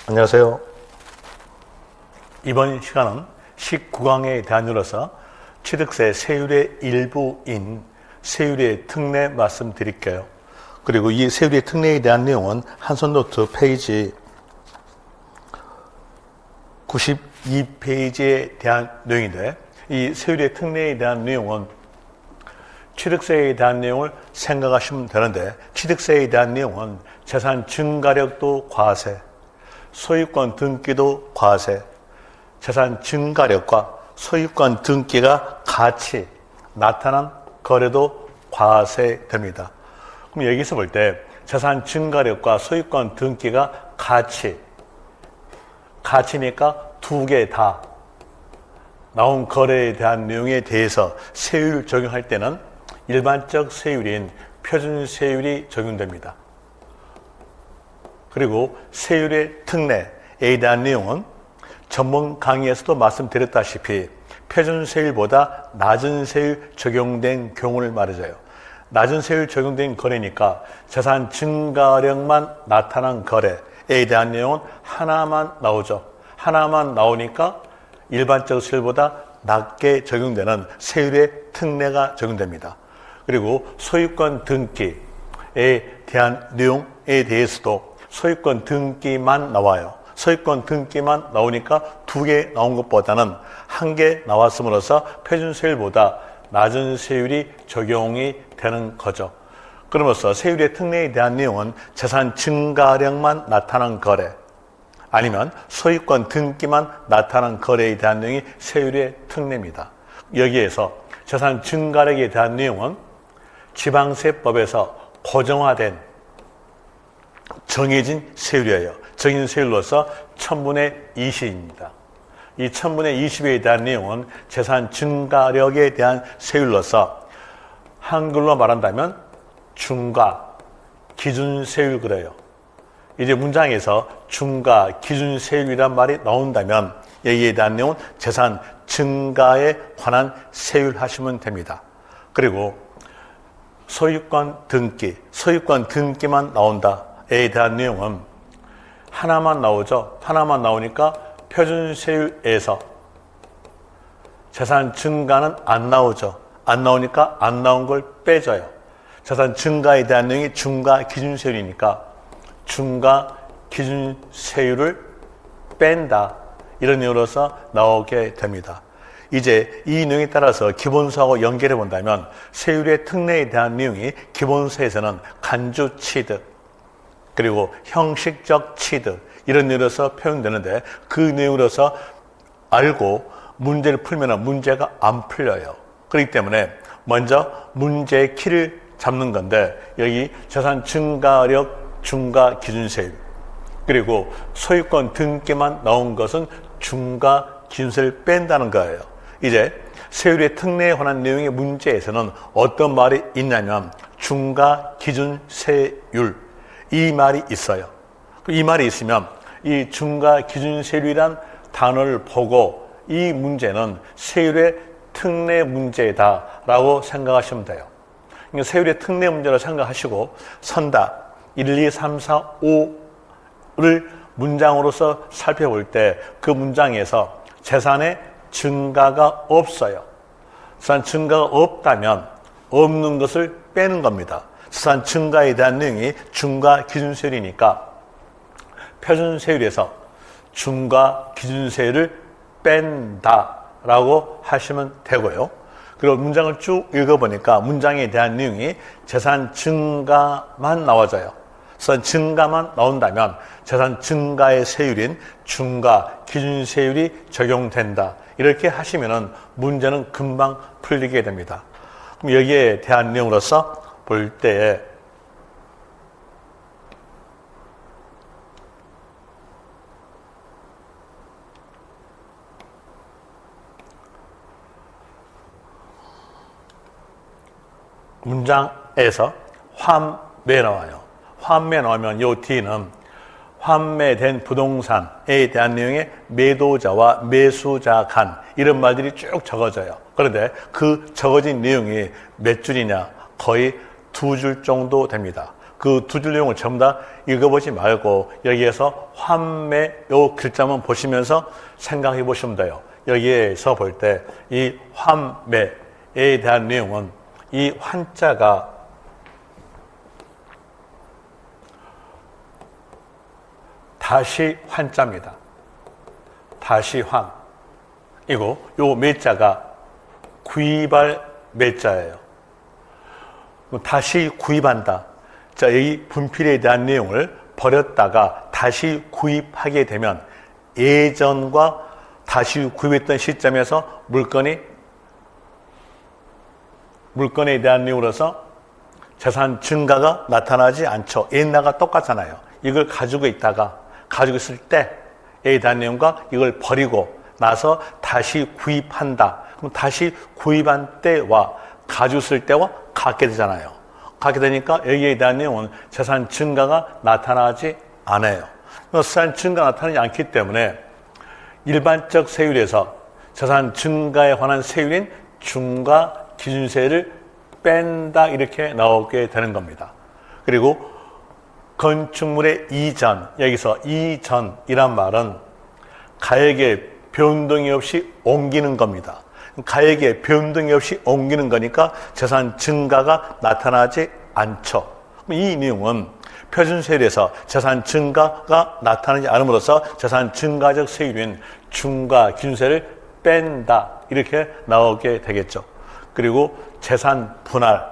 안녕하세요. 이번 시간은 19강에 대한으로서 취득세 세율의 일부인 세율의 특례 말씀드릴게요. 그리고 이 세율의 특례에 대한 내용은 한손노트 페이지 92페이지에 대한 내용인데, 이 세율의 특례에 대한 내용은 취득세에 대한 내용을 생각하시면 되는데, 취득세에 대한 내용은 재산 증가력도 과세, 소유권 등기도 과세, 재산 증가력과 소유권 등기가 같이 나타난 거래도 과세됩니다. 그럼 여기서 볼 때 재산 증가력과 소유권 등기가 같이니까 두 개 다 나온 거래에 대한 내용에 대해서 세율 적용할 때는 일반적 세율인 표준세율이 적용됩니다. 그리고 세율의 특례에 대한 내용은 전문 강의에서도 말씀드렸다시피 표준세율보다 낮은 세율 적용된 경우를 말해줘요. 낮은 세율 적용된 거래니까 재산 증가력만 나타난 거래에 대한 내용은 하나만 나오죠. 하나만 나오니까 일반적 세율보다 낮게 적용되는 세율의 특례가 적용됩니다. 그리고 소유권 등기에 대한 내용에 대해서도 소유권 등기만 나와요. 소유권 등기만 나오니까 두 개 나온 것보다는 한 개 나왔음으로써 표준세율보다 낮은 세율이 적용이 되는 거죠. 그러면서 세율의 특례에 대한 내용은 재산 증가력만 나타난 거래, 아니면 소유권 등기만 나타난 거래에 대한 내용이 세율의 특례입니다. 여기에서 재산 증가력에 대한 내용은 지방세법에서 고정화된 정해진 세율이에요. 정해진 세율로서 1000분의 20입니다. 이 1000분의 20에 대한 내용은 재산 증가력에 대한 세율로서 한글로 말한다면 중과 기준 세율 그래요. 이제 문장에서 중과 기준 세율이란 말이 나온다면 여기에 대한 내용은 재산 증가에 관한 세율 하시면 됩니다. 그리고 소유권 등기만 나온다에 대한 내용은 하나만 나오죠. 하나만 나오니까 표준세율에서 재산 증가는 안 나오죠. 안 나오니까 안 나온 걸 빼줘요. 재산 증가에 대한 내용이 중과 기준세율이니까 중과 기준세율을 뺀다, 이런 내용으로서 나오게 됩니다. 이제 이 내용에 따라서 기본서하고 연결해 본다면 세율의 특례에 대한 내용이 기본서에서는 간주취득 그리고 형식적 취득 이런 내용으로서 표현되는데, 그 내용으로서 알고 문제를 풀면 문제가 안 풀려요. 그렇기 때문에 먼저 문제의 키를 잡는 건데, 여기 재산 증가력 중과 기준세율 그리고 소유권 등기만 나온 것은 중과 기준세율을 뺀다는 거예요. 이제 세율의 특례에 관한 내용의 문제에서는 어떤 말이 있냐면 중과 기준세율, 이 말이 있어요. 이 말이 있으면 이 중과 기준세율이란 단어를 보고 이 문제는 세율의 특례 문제다라고 생각하시면 돼요. 그러니까 세율의 특례 문제로 생각하시고 선다 1, 2, 3, 4, 5를 문장으로서 살펴볼 때 그 문장에서 재산의 증가가 없어요. 재산 증가가 없다면 없는 것을 빼는 겁니다. 재산 증가에 대한 내용이 중과 기준세율이니까 표준세율에서 중과 기준세율을 뺀다라고 하시면 되고요. 그리고 문장을 쭉 읽어보니까 문장에 대한 내용이 재산 증가만 나와져요. 재산 증가만 나온다면 재산 증가의 세율인 중과 기준세율이 적용된다, 이렇게 하시면은 문제는 금방 풀리게 됩니다. 그럼 여기에 대한 내용으로서 볼 때 문장에서 환매 나와요. 환매 나오면 요 뒤는 환매된 부동산에 대한 내용의 매도자와 매수자 간 이런 말들이 쭉 적어져요. 그런데 그 적어진 내용이 몇 줄이냐? 거의 2줄 정도 됩니다. 그 두 줄 내용을 전부 다 읽어보지 말고 여기에서 환매 요 글자만 보시면서 생각해 보시면 돼요. 여기에서 볼 때 이 환매에 대한 내용은 이 환자가 다시 환자입니다. 다시 환. 이고 요 매자가 구입할 매자예요. 다시 구입한다. 자, 이 분필에 대한 내용을 버렸다가 다시 구입하게 되면 예전과 다시 구입했던 시점에서 물건에 대한 내용으로서 재산 증가가 나타나지 않죠. 옛날과 똑같잖아요. 이걸 가지고 있을 때에 대한 내용과 이걸 버리고 나서 다시 구입한다. 그럼 다시 구입한 때와 가지고 있을 때와 같게 되잖아요. 같게 되니까 여기에 대한 내용은 재산 증가가 나타나지 않아요. 재산 증가가 나타나지 않기 때문에 일반적 세율에서 재산 증가에 관한 세율인 중과 기준세율을 뺀다 이렇게 나오게 되는 겁니다. 그리고 건축물의 이전, 여기서 이전이란 말은 가액의 변동이 없이 옮기는 겁니다. 가액의 변동이 없이 옮기는 거니까 재산 증가가 나타나지 않죠. 이 내용은 표준세율에서 재산 증가가 나타나지 않음으로써 재산 증가적 세율인 중과 기준세를 뺀다 이렇게 나오게 되겠죠. 그리고 재산 분할,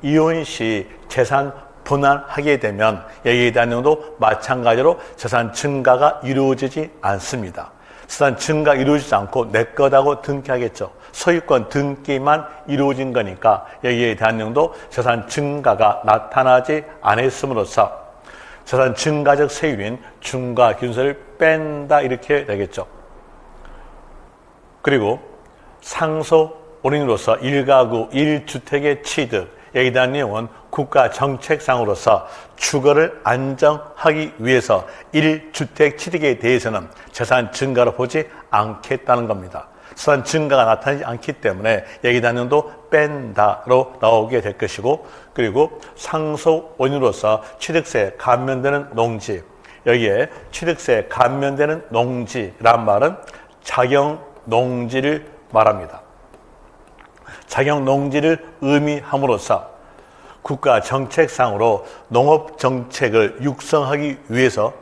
이혼 시 재산 분할하게 되면 여기에 대한 내용도 마찬가지로 재산 증가가 이루어지지 않습니다. 재산 증가 이루어지지 않고 내 거다고 등기하겠죠. 소유권 등기만 이루어진 거니까 여기에 대한 내용도 재산 증가가 나타나지 않았음으로써 재산 증가적 세율인 중과 기준세를 뺀다 이렇게 되겠죠. 그리고 상속 원인으로서 1가구 1주택의 취득, 여기에 대한 내용은 국가 정책상으로서 주거를 안정하기 위해서 1주택 취득에 대해서는 재산 증가로 보지 않겠다는 겁니다. 재산 증가가 나타나지 않기 때문에 여기에 대한 내용도 뺀다로 나오게 될 것이고, 그리고 상속 원인으로서 취득세 감면되는 농지, 여기에 취득세 감면되는 농지란 말은 자경 농지를 말합니다. 자경 농지를 의미함으로써 국가 정책상으로 농업 정책을 육성하기 위해서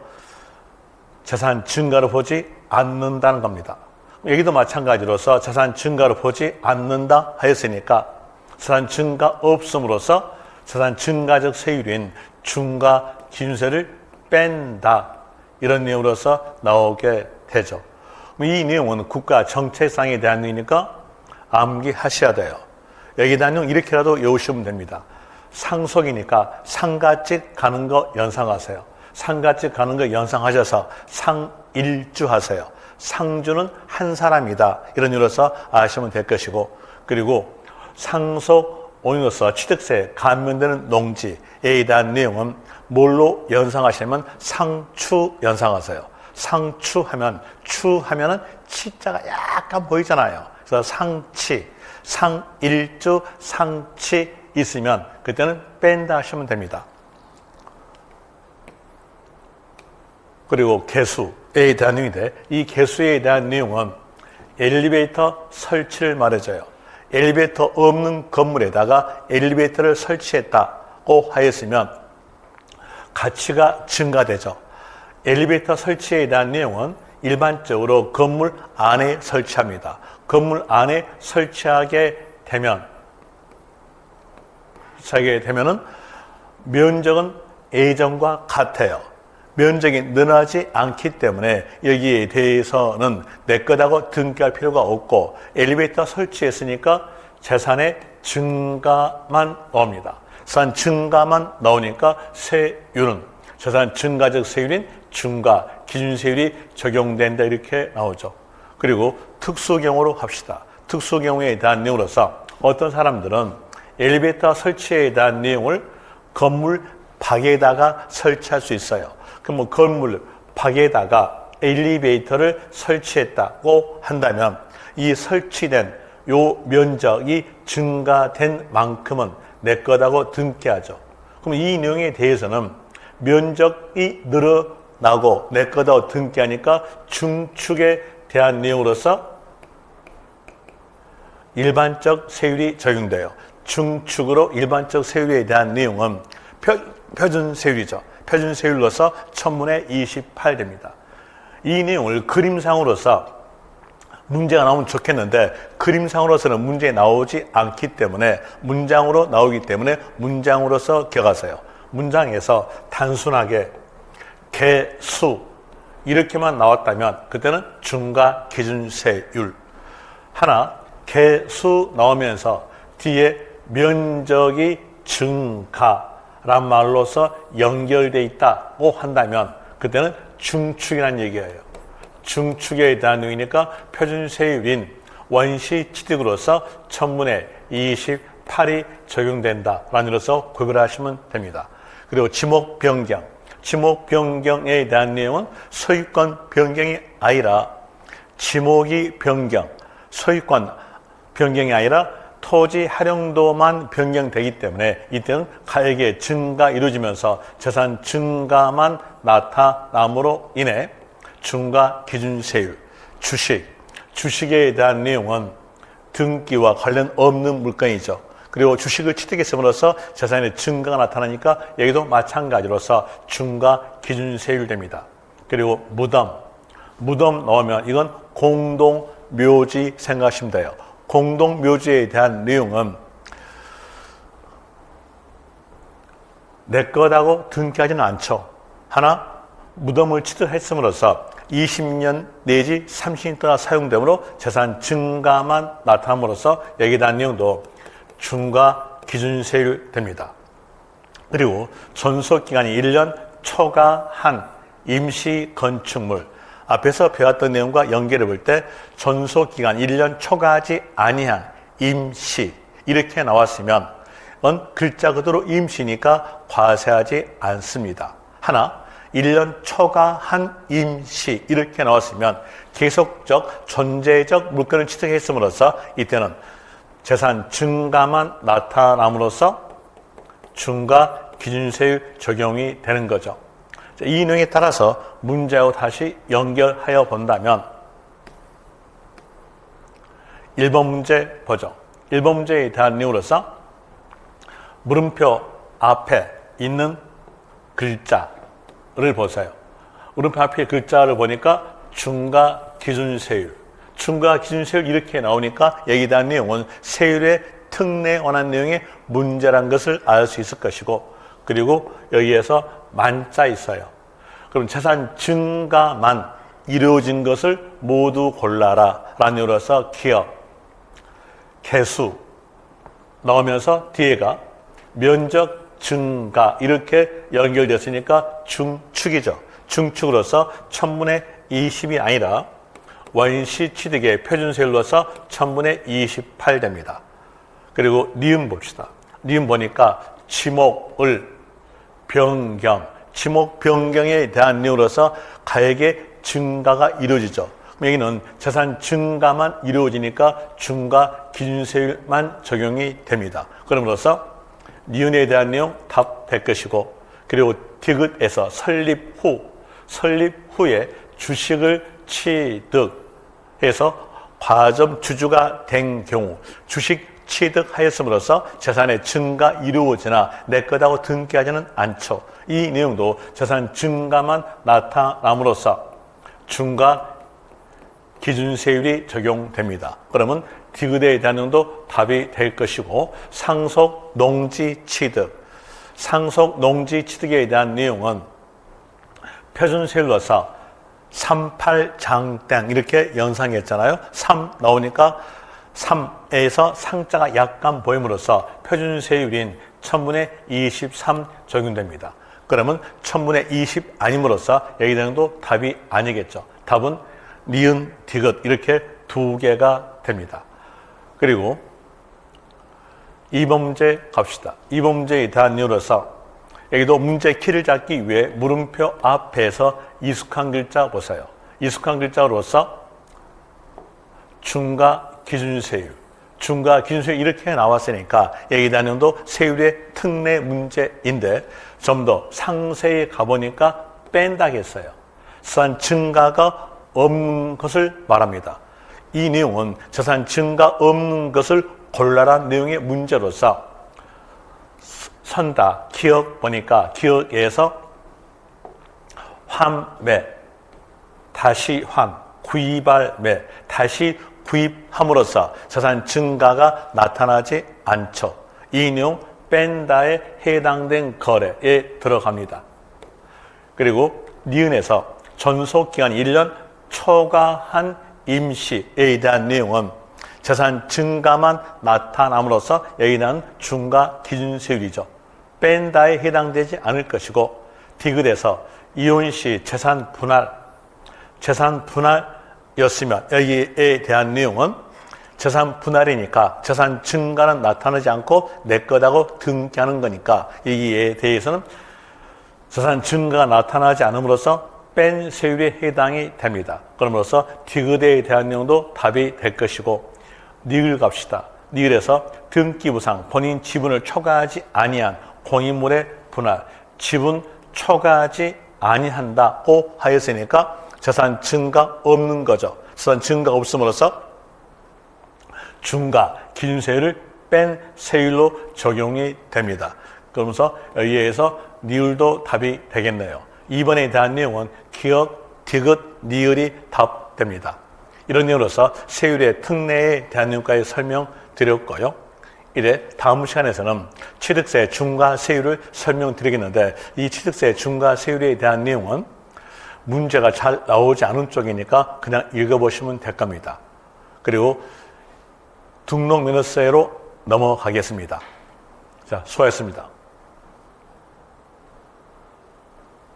재산 증가로 보지 않는다는 겁니다. 여기도 마찬가지로서 재산 증가로 보지 않는다 하였으니까 재산 증가 없음으로써 재산 증가적 세율인 중과 기준세를 뺀다 이런 내용으로서 나오게 되죠. 이 내용은 국가 정책상에 대한 내용이니까 암기하셔야 돼요. 여기에 대한 내용 이렇게라도 외우시면 됩니다. 상속이니까 상가집 가는 거 연상하세요. 상가집 가는 거 연상하셔서 상일주 하세요. 상주는 한 사람이다. 이런 의미로서 아시면 될 것이고, 그리고 상속 원인으로서 취득세 감면되는 농지에 대한 내용은 뭘로 연상하시면 상추 연상하세요. 상추하면 추하면은 치자가 약간 보이잖아요. 그래서 상치, 상일주, 상치 있으면 그때는 뺀다 하시면 됩니다. 그리고 개수에 대한 내용인데, 이 개수에 대한 내용은 엘리베이터 설치를 말해줘요. 엘리베이터 없는 건물에다가 엘리베이터를 설치했다고 하였으면 가치가 증가되죠. 엘리베이터 설치에 대한 내용은 일반적으로 건물 안에 설치합니다. 건물 안에 설치하게 되면은 면적은 예전과 같아요. 면적이 늘어나지 않기 때문에 여기에 대해서는 내 거다고 등기할 필요가 없고, 엘리베이터 설치했으니까 재산의 증가만 나옵니다. 재산 증가만 나오니까 세율은 재산 증가적 세율인 중과 기준세율이 적용된다 이렇게 나오죠. 그리고 특수경우로 합시다. 특수경우에 대한 내용으로서 어떤 사람들은 엘리베이터 설치에 대한 내용을 건물 밖에다가 설치할 수 있어요. 그럼 뭐 건물 밖에다가 엘리베이터를 설치했다고 한다면 이 설치된 요 면적이 증가된 만큼은 내 거다고 등기하죠. 그럼 이 내용에 대해서는 면적이 늘어나고 내 거다 등기하니까 중축에 대한 내용으로서 일반적 세율이 적용돼요. 중축으로 일반적 세율에 대한 내용은 표준 세율이죠. 표준 세율로서 1000분의 28됩니다. 이 내용을 그림상으로서 문제가 나오면 좋겠는데 그림상으로서는 문제 나오지 않기 때문에 문장으로 나오기 때문에 문장으로서 기억하세요. 문장에서 단순하게 개수 이렇게만 나왔다면 그때는 중과 기준세율 하나 개수 나오면서 뒤에 면적이 증가란 말로서 연결되어 있다고 한다면 그때는 중축이라는 얘기예요. 중축에 대한 내용이니까 표준세율인 원시취득으로서 1000분의 28이 적용된다라는 의미로서 구별을 하시면 됩니다. 그리고 지목 변경, 지목 변경에 대한 내용은 소유권 변경이 아니라 지목이 변경, 소유권 변경이 아니라 토지 활용도만 변경되기 때문에 이때는 가액의 증가 이루어지면서 재산 증가만 나타남으로 인해 중과 기준세율, 주식에 대한 내용은 등기와 관련 없는 물건이죠. 그리고 주식을 취득했음으로써 재산의 증가가 나타나니까 여기도 마찬가지로서 중과 기준세율 됩니다. 그리고 무덤 나오면 이건 공동묘지 생각하시면 돼요. 공동묘지에 대한 내용은 내 거라고 등기하지는 않죠. 하나 무덤을 취득했음으로써 20년 내지 30년 동안 사용되므로 재산 증가만 나타남으로써 여기에 대한 내용도 중과 기준세율 됩니다. 그리고 존속기간이 1년 초과한 임시 건축물 앞에서 배웠던 내용과 연결해 볼 때 존속기간 1년 초과하지 아니한 임시 이렇게 나왔으면 글자 그대로 임시니까 과세하지 않습니다. 하나 1년 초과한 임시 이렇게 나왔으면 계속적 존재적 물건을 취득했음으로써 이때는 재산 증가만 나타남으로써 중과 기준세율 적용이 되는 거죠. 이 내용에 따라서 문제하고 다시 연결하여 본다면 1번 문제 보죠. 1번 문제에 대한 내용으로서 물음표 앞에 있는 글자를 보세요. 물음표 앞에 글자를 보니까 중과 기준세율, 중과 기준세율 이렇게 나오니까 여기에 대한 내용은 세율의 특례에 관한 내용의 문제란 것을 알 수 있을 것이고 그리고 여기에서 만자 있어요. 그럼 재산 증가만 이루어진 것을 모두 골라라 라는 의미로서 기억, 개수 나오면서 뒤에가 면적 증가 이렇게 연결됐으니까 중축이죠. 중축으로서 1000분의 20이 아니라 원시 취득의 표준세율로서 1000분의 28 됩니다. 그리고 니은 봅시다. 니은 보니까 지목을 변경, 지목 변경에 대한 내용으로서 가액의 증가가 이루어지죠. 여기는 재산 증가만 이루어지니까 중과 기준세율만 적용이 됩니다. 그럼으로써 니은에 대한 내용 답 될 것이고 그리고 디귿에서 설립 후에 주식을 취득해서 과점 주주가 된 경우 주식 취득하였음으로써 재산의 증가 이루어지나 내 거다고 등기하지는 않죠. 이 내용도 재산 증가만 나타남으로써 중과 기준세율이 적용됩니다. 그러면 디귿에 대한 내용도 답이 될 것이고 상속 농지 취득에 대한 내용은 표준세율로서 38장땡 이렇게 연상했잖아요. 3 나오니까 3에서 상자가 약간 보임으로써 표준세율인 1000분의 23 적용됩니다. 그러면 1000분의 20 아님으로써 여기 내용도 답이 아니겠죠. 답은 니은, 디귿 이렇게 두 개가 됩니다. 그리고 2번 문제 갑시다. 2번 문제에 대한 이유로서 여기도 문제 키를 잡기 위해 물음표 앞에서 익숙한 글자 보세요. 익숙한 글자로서 중과 기준세율, 중과 기준세율 이렇게 나왔으니까 여기 대한 내용도 세율의 특례 문제인데 좀 더 상세히 가보니까 뺀다겠어요. 재산 증가가 없는 것을 말합니다. 이 내용은 재산 증가 없는 것을 골라란 내용의 문제로서 선다, 기억 보니까 기억에서 환매, 다시 환, 구입할매, 다시 구입함으로써 재산 증가가 나타나지 않죠. 이 내용 뺀다에 해당된 거래에 들어갑니다. 그리고 니은에서 존속기간 1년 초과한 임시에 대한 내용은 재산 증가만 나타남으로써 여기 대한 중과 기준세율이죠. 뺀다에 해당되지 않을 것이고 디귿에서 이혼시 재산 분할이었으면 여기에 대한 내용은 재산 분할이니까 재산 증가는 나타나지 않고 내 거다고 등기하는 거니까 여기에 대해서는 재산 증가가 나타나지 않음으로써 뺀 세율에 해당이 됩니다. 그러므로써 디귿에 대한 내용도 답이 될 것이고 니을 갑시다. 니을에서 등기부상 본인 지분을 초과하지 아니한 공인물의 분할 지분 초과하지 아니한다고 하였으니까 재산 증가 없는 거죠. 재산 증가 없음으로써 중과 기준세율을 뺀 세율로 적용이 됩니다. 그러면서 여기에서 니을도 답이 되겠네요. 2번에 대한 내용은 기억, 디귿, 니을이 답됩니다. 이런 내용으로서 세율의 특례에 대한 내용까지 설명드렸고요. 이래 다음 시간에서는 취득세 중과 세율을 설명드리겠는데 이 취득세 중과 세율에 대한 내용은 문제가 잘 나오지 않은 쪽이니까 그냥 읽어보시면 될 겁니다. 그리고 등록면허세로 넘어가겠습니다. 자, 수고하셨습니다.